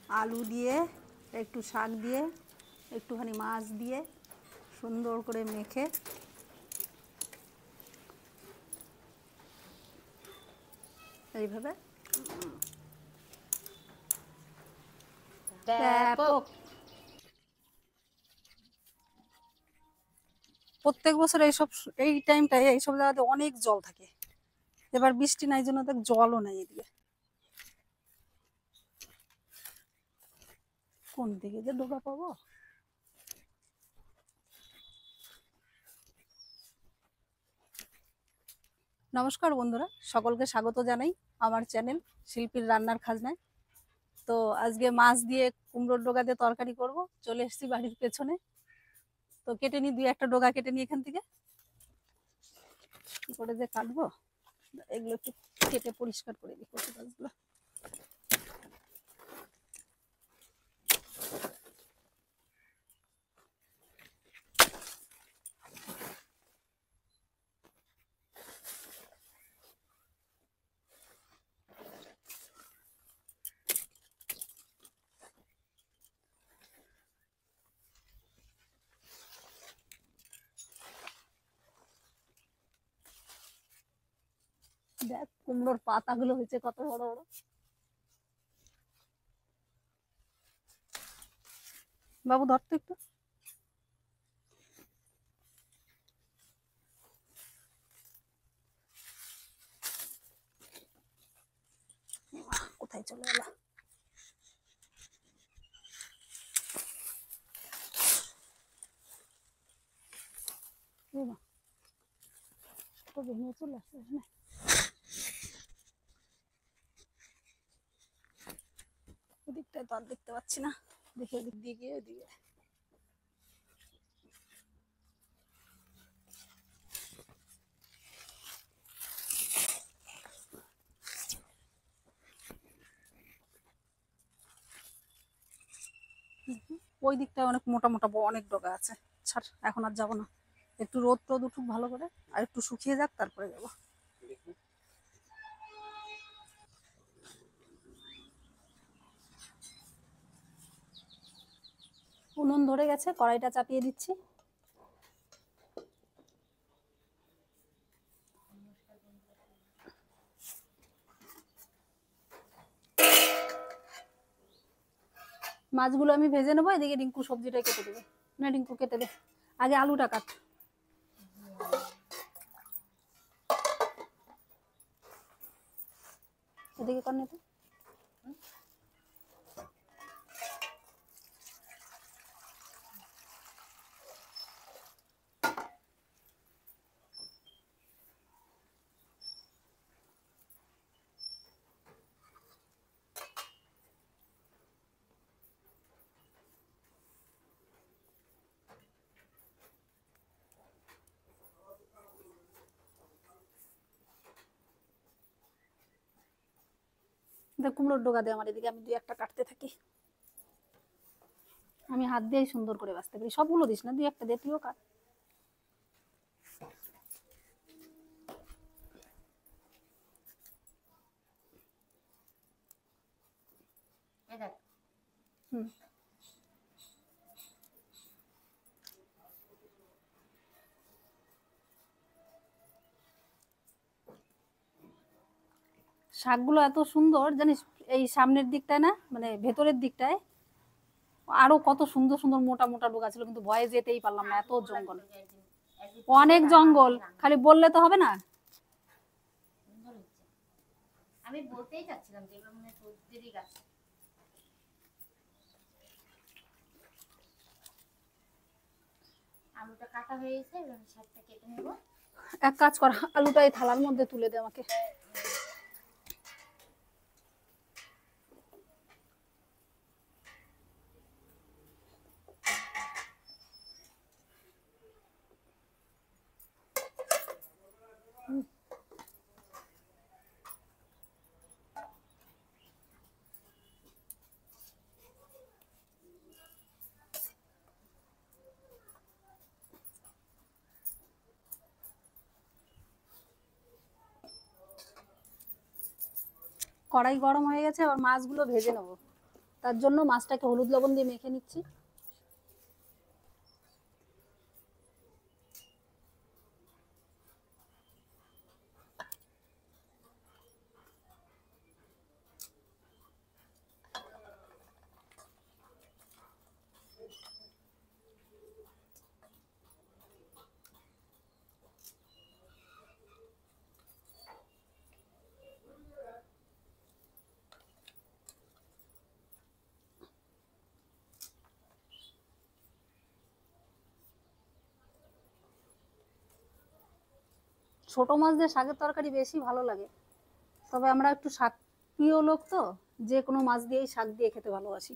আলু দিয়ে একটু শাক দিয়ে একটুখানি মাছ দিয়ে সুন্দর করে মেখে এইভাবে ব্যাপক। প্রত্যেক বছর এই টাইমটায় এইসব জায়গাতে অনেক জল থাকে। এবার বৃষ্টি নাই জন্য দেখ জলও নাই এদিকে। কোন দিকে যে ডোবা পাবো? নমস্কার বন্ধুরা, সকলকে স্বাগত জানাই আমার চ্যানেল শিল্পীর রান্নার খাজনায়। তো আজকে মাছ দিয়ে কুমড়োর ডগা দিয়ে তরকারি করব। চলে এসেছি বাড়ির পেছনে। তো কেটে নিই, 2-1টা ডগা কেটে নিই এখান থেকে। কি করে যে কাটবো এগুলো একটু কেটে পরিষ্কার করে দিই কচু গাছগুলো। দেখ কুমড়োর পাতাগুলো হয়েছে কত বড় বড়। বাবু ধরতো একটু। কোথায় চলে গেল? ভেঙে চলে আসছে এখানে। ওদিকটায় তো আর দেখতে পাচ্ছি না, দেখে ওদিক দিয়ে গিয়ে ওদিকে। ওই দিকটায় অনেক মোটা মোটা অনেক ডগা আছে। ছাড়, এখন আর যাবো না। একটু রোদ টোদ উঠুক ভালো করে, আর একটু শুকিয়ে যাক, তারপরে যাবো। উনুন ধরে গেছে, কড়াইটা চাপিয়ে দিচ্ছি। মাছগুলো আমি ভেজে নেবো, এদিকে রিঙ্কু সবজিটা কেটে দেবে। না রিঙ্কু কেটে দে, আগে আলুটা কাট। এদিকে কর তো। দেখ কুমড়োর ডগা দে আমার এদিকে, আমি 2-1টা কাটতে থাকি। আমি হাত দিয়েই সুন্দর করে বাঁচতে পারি। সবগুলো দিস না, 2-1টা দে, তুইও কাট। হুম, শাকগুলো এত সুন্দর জানিস। এই সামনের দিকটায় না, মানে ভেতরের দিকটায় আরো কত সুন্দর সুন্দর মোটা মোটা ডগা ছিল, কিন্তু ভয়ে যেতেই পারলাম না, এত জঙ্গল। অনেক জঙ্গল, খালি বললে তো হবে না। আমি বলতেই চাচ্ছিলাম যে এগুলো মনে সবজিরই গাছ। আলুটা কাটা হয়ে গেছে, এবার শাকটা কেটে নেব। এক কাজ কর, আলুটা এই থালার মধ্যে তুলে দে আমাকে। কড়াই গরম হয়ে গেছে, এবার মাছগুলো ভেজে নেবো। তার জন্য মাছটাকে হলুদ লবণ দিয়ে মেখে নিচ্ছি। ছোট মাছ দিয়ে শাকের তরকারি বেশি ভালো লাগে, তবে আমরা একটু শাক প্রিয় লোক তো, যে কোনো মাছ দিয়েই শাক দিয়ে খেতে ভালোবাসি।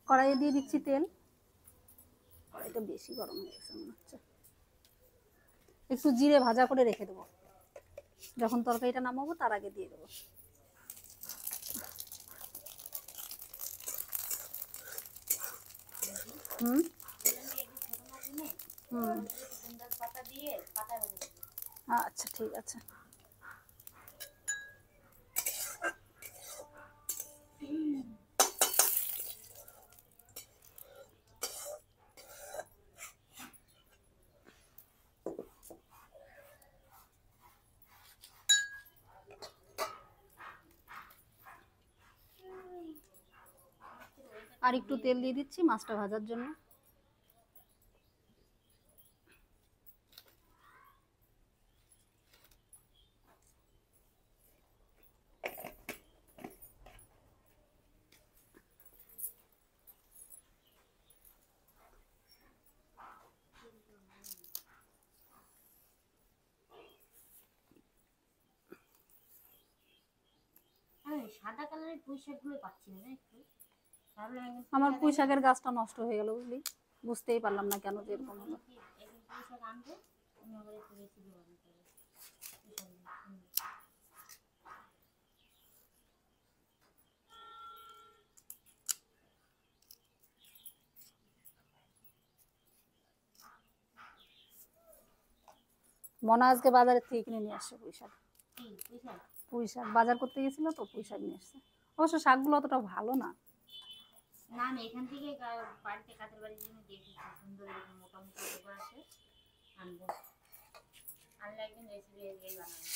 কড়াইয়ে দিয়ে দিচ্ছি তেল। কড়াইটা বেশি গরম হয়ে গেছে মনে হচ্ছে। একটু জিরে ভাজা করে রেখে দেবো, যখন তরকারিটা নামাবো তার আগে দিয়ে দেবো। হুম হুম, আচ্ছা ঠিক আছে। আর একটু তেল দিয়ে দিচ্ছি মাছটা ভাজার জন্য। সাদা কালারের পুঁই শাক গুলো পাচ্ছি না একটু, ভাবলাম একদম আমার পুঁই শাকের গাছটা নষ্ট হয়ে গেল বুঝলি, বুঝতেই পারলাম না কেন যে এরকম হলো। একদম পুঁই শাক আনবো, আমি আবার একটু রেসিপি বানাতে হবে পুঁই শাক দিয়ে। মনে আজকে বাজারের থেকে কিনে নিয়ে আসছে পুঁই শাক। কি পুঁই শাক? পুঁই শাক বাজার করতে গেছিল তো পুঁই শাক নিয়ে আসছে। অবশ্য শাকগুলো অতটা ভালো না। না আমি এখান থেকে বাড়িতে কাঁচের বাড়ির জন্য দিয়ে দিচ্ছি, সুন্দর এরকম মোটা মোটা পেপার আছে, আনবো, আনলে একদিন রেসিপি এই বানাবো।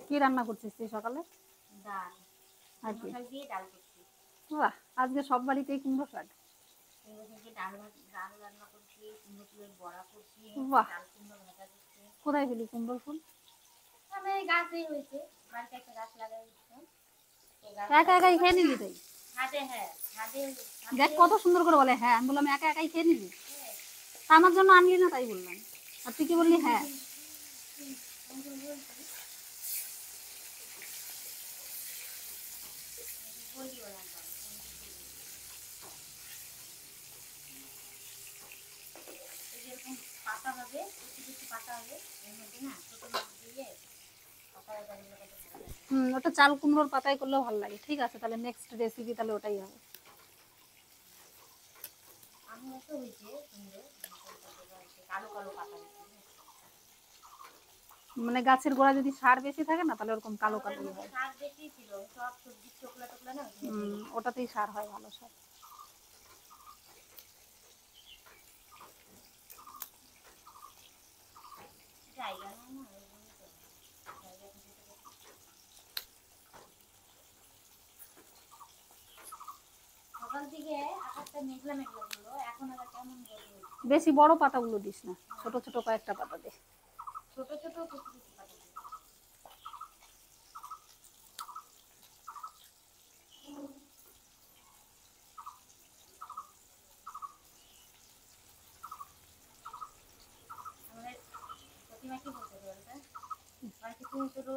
কি রান্না করছিস তুই সকালে? ডাল, আর কি? কুমড়ো শাক দিয়ে ডাল করছি। বাহ, আজকে সব বাড়িতেই কুমড়ো শাক। কুমড়ো শাক দিয়ে ডাল রান্না করছি, কুমড়ো ফুলের বড়া করছি, বাহ, ডাল কুমড়ো ভাজা করছি। কোথায় পেলি কুমড়োর ফুল? আমি গাছেই হয়েছে, বাড়িতে একটা গাছ লাগাই দিচ্ছি। একা একাই খেয়ে নিলি তাই? ছাদে, হ্যাঁ ছাদে। দেখ কত সুন্দর করে বলে হ্যাঁ, আমি বললাম একা একাই খেয়ে নিলি, তা আমার জন্য আনলি না তাই বললাম, আর তুই কি বললি হ্যাঁ। পাতা হবে, কিছু কিছু পাতা হবে এর মধ্যে না, ছোটো মাছ দিয়ে পাতা বাড়িগুলো কত ভালো লাগে। ওটা চাল কুমড়োর পাতায় করলেও ভালো লাগে। ঠিক আছে, তাহলে নেক্সট রেসিপি তাহলে ওটাই হবে। আমি তো হয়েছে সুন্দর, কালো কালো পাতা হয়েছে। মানে গাছের গোড়া যদি সার বেশি থাকে না তাহলে ওরকম কালো কালো হয়। সার বেশি ছিল, সব সবজির টোকলা টোকলা না, ওটাতেই সার হয়, ভালো সার। জায়গা নাই না, এই জন্য তো জায়গা থেকে তো। সকাল থেকে আকাশটা মেঘলা মেঘলা ছিল, এখন আবার কেমন গরম হচ্ছে। বেশি বড় পাতাগুলো দিস না, ছোট ছোট কয়েকটা পাতা দে। ছোট ছোট কুচি কুচি পাতা দিই।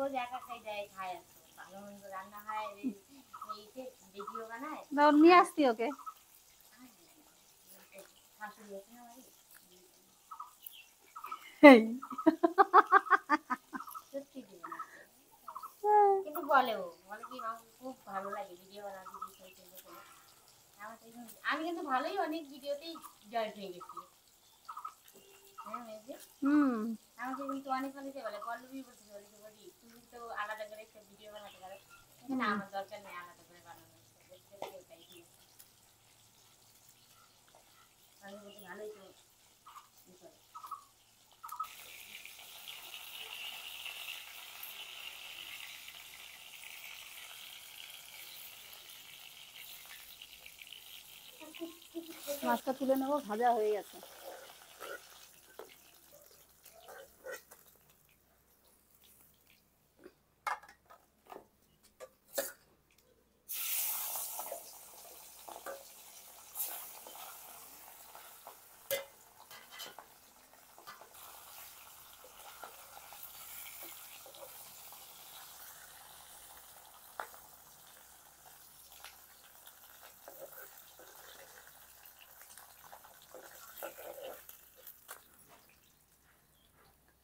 রোজ এক একটাই দেয় খায়, আর তো ভালো মন্দ রান্না হয়, এইতে ভিডিও বানায়। দাও নিয়ে আসতি ওকে। শাশুড়ি আছে না বাড়ি, সত্যি দিবে না। কিন্তু বলে ও বলে কি আমাকে খুব ভালো লাগে ভিডিও বানাতে, দিদি সেই জন্য করে। আমি কিন্তু ভালোই অনেক ভিডিওতেই জয়েন্ট হয়ে গেছি। হ্যাঁ মেজে, হুম আমাকে কিন্তু অনেক অনেকে বলে, পল্লবী বলতে বলে যে বলি তুমি তো আলাদা করে একটা ভিডিও বানাতে পারো। না আমার দরকার নেই আলাদা করে বানানো, ওটাই ঠিক আছে। আমি বলছি ভালোই তো ই করে। মাছটা তুলে নেবো, ভাজা হয়ে গেছে।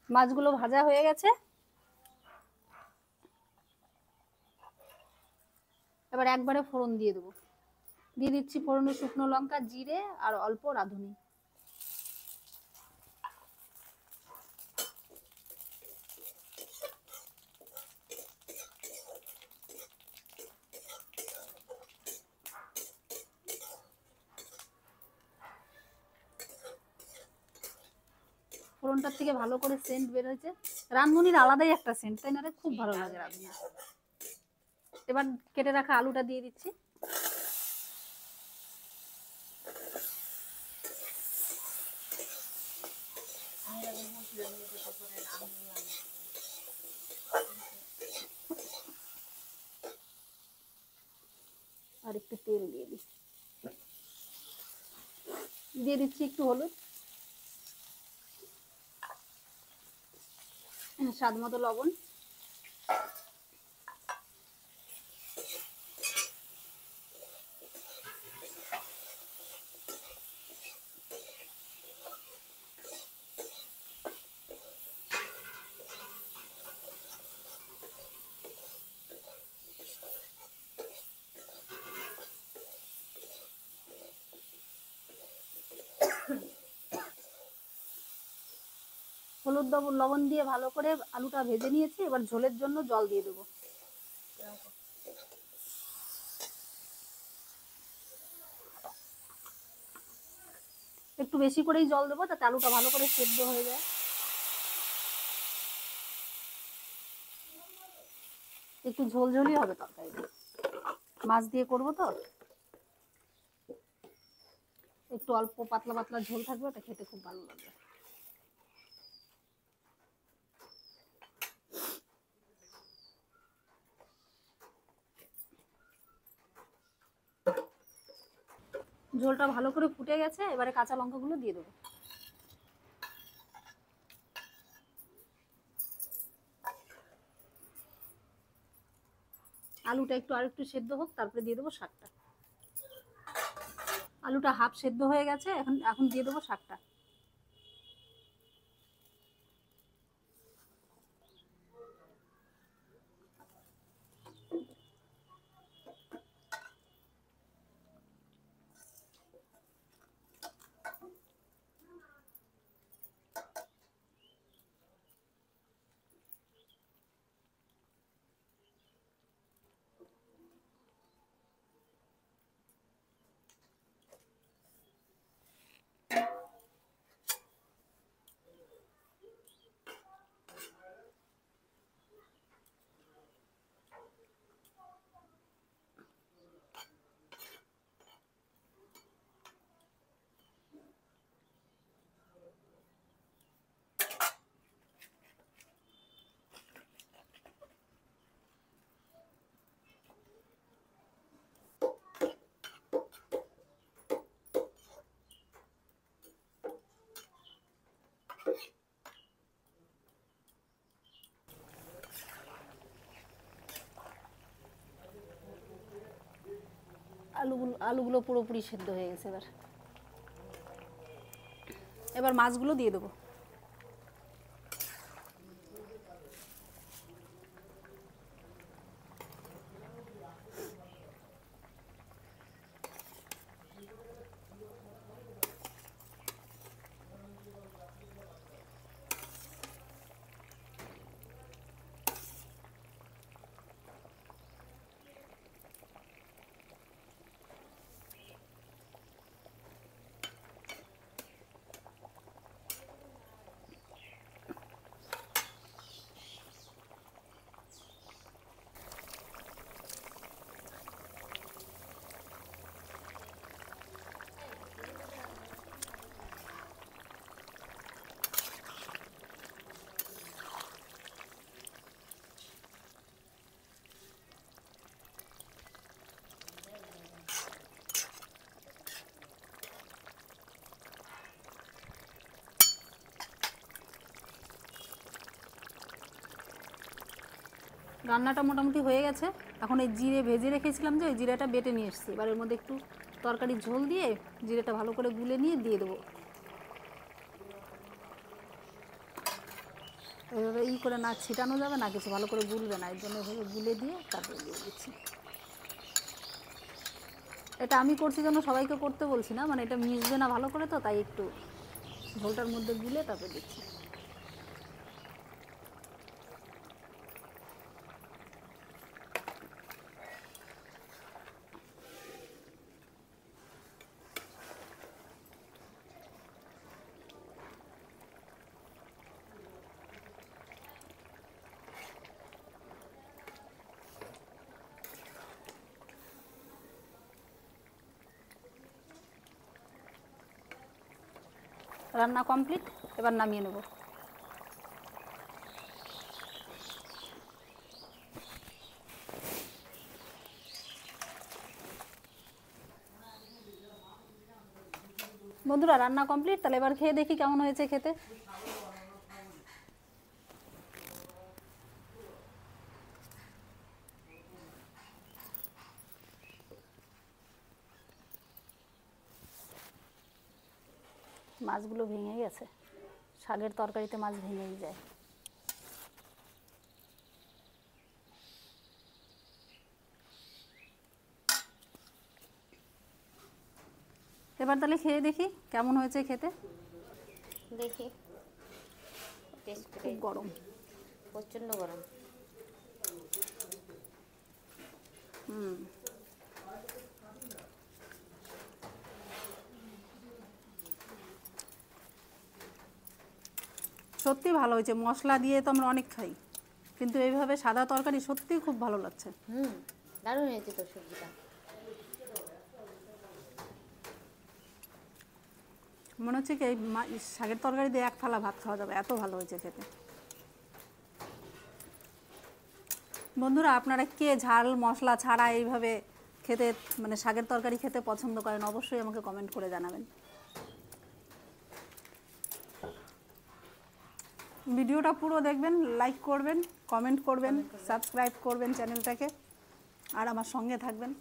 মাছগুলো ভাজা হয়ে গেছে, এবার একবারে ফোড়ন দিয়ে দেবো। দিয়ে দিচ্ছি ফোড়নে শুকনো লঙ্কা, জিরে আর অল্প রাঁধুনি। ফোড়নটার থেকে ভালো করে সেন্ট বের হয়েছে। রাঁধুনির আলাদাই একটা সেন্ট, তাই না রে? খুব ভালো লাগে রাঁধুনি। এবার কেটে রাখা আলুটা দিয়ে দিচ্ছি। আর একটু তেল দিয়ে দিই, দিয়ে দিচ্ছি একটু হলুদ, স্বাদ মতো লবণ। হলুদ লবণ দিয়ে ভালো করে আলুটা ভেজে নিয়েছি, এবার ঝোলের জন্য জল দিয়ে দেবো। একটু বেশি করেই জল দেবো, যাতে আলুটা ভালো করে সেদ্ধ হয়ে যায়। একটু ঝোলঝোলই হবে তরকারিটা, মাছ দিয়ে করবো তো, একটু অল্প পাতলা পাতলা ঝোল থাকবে, ওটা খেতে খুব ভালো লাগবে। ঝোলটা ভালো করে ফুটে গেছে, এবারে কাঁচা লঙ্কাগুলো দিয়ে দেবো। আলুটা একটু আর একটু সেদ্ধ হোক, তারপরে দিয়ে দেবো শাকটা। আলুটা হাফ সেদ্ধ হয়ে গেছে, এখন এখন দিয়ে দেবো শাকটা। আলুগুলো পুরোপুরি সেদ্ধ হয়ে গেছে। এবার মাছগুলো দিয়ে দেবো। রান্নাটা মোটামুটি হয়ে গেছে। এখন এই জিরে ভেজে রেখেছিলাম যে, ওই জিরাটা বেটে নিয়ে এসেছি। এবার এর মধ্যে একটু তরকারির ঝোল দিয়ে জিরেটা ভালো করে গুলে নিয়ে দিয়ে দেবো। এভাবে করে না ছিটানো যাবে না, কিছু ভালো করে গুলবে না, এর জন্য এভাবে গুলে দিয়ে তারপরে দিয়ে দিচ্ছি। এটা আমি করছি জন্য সবাইকে করতে বলছি না, মানে এটা মিশবে না ভালো করে, তো তাই একটু ঝোলটার মধ্যে গুলে তারপরে দিচ্ছি। রান্না কমপ্লিট, এবার নামিয়ে নেব। বন্ধুরা রান্না কমপ্লিট, তাহলে এবার খেয়ে দেখি কেমন হয়েছে খেতে। মাছগুলো ভেঙে গেছে, শাকের তরকারিতে মাছ ভেঙেই যায়। এবার তাহলে খেয়ে দেখি কেমন হয়েছে খেতে। দেখি টেস্ট করে। খুব গরম, প্রচণ্ড গরম। সত্যি ভালো হয়েছে। মশলা দিয়ে তো আমরা অনেক খাই, কিন্তু এইভাবে সাদা তরকারি সত্যিই খুব ভালো লাগছে। দারুণ হয়েছে তো সবজিটা। মনে হচ্ছে কি এই শাকের তরকারি দিয়ে এক থালা ভাত খাওয়া যাবে, এত ভালো হয়েছে খেতে। বন্ধুরা আপনারা কে ঝাল মশলা ছাড়া এইভাবে খেতে, মানে শাকের তরকারি খেতে পছন্দ করেন, অবশ্যই আমাকে কমেন্ট করে জানাবেন। ভিডিওটা পুরো দেখবেন, লাইক করবেন, কমেন্ট করবেন, সাবস্ক্রাইব করবেন চ্যানেলটাকে, আর আমার সঙ্গে থাকবেন।